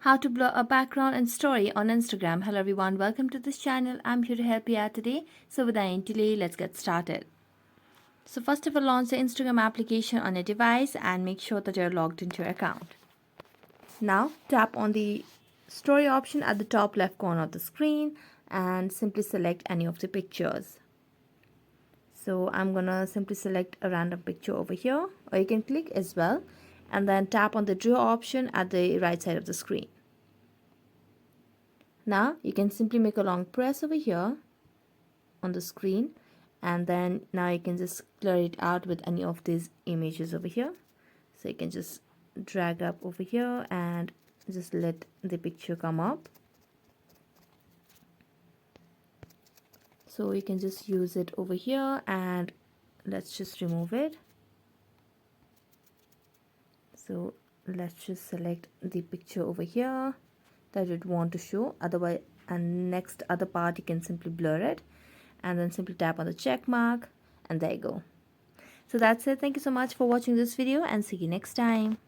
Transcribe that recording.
How to blur a background and story on Instagram. Hello everyone, welcome to this channel. I'm here to help you out today. So without any delay, let's get started. So first of all, launch the Instagram application on your device and make sure that you're logged into your account. Now tap on the story option at the top left corner of the screen and simply select any of the pictures. So I'm gonna simply select a random picture over here, or you can click as well and then tap on the draw option at the right side of the screen. Now you can simply make a long press over here on the screen, and then now you can just blur it out with any of these images over here. So you can just drag up over here and just let the picture come up. So you can just use it over here, and let's just remove it. So let's just select the picture over here that you'd want to show, otherwise, and next other part you can simply blur it and then simply tap on the check mark, and there you go. So that's it. Thank you so much for watching this video and see you next time.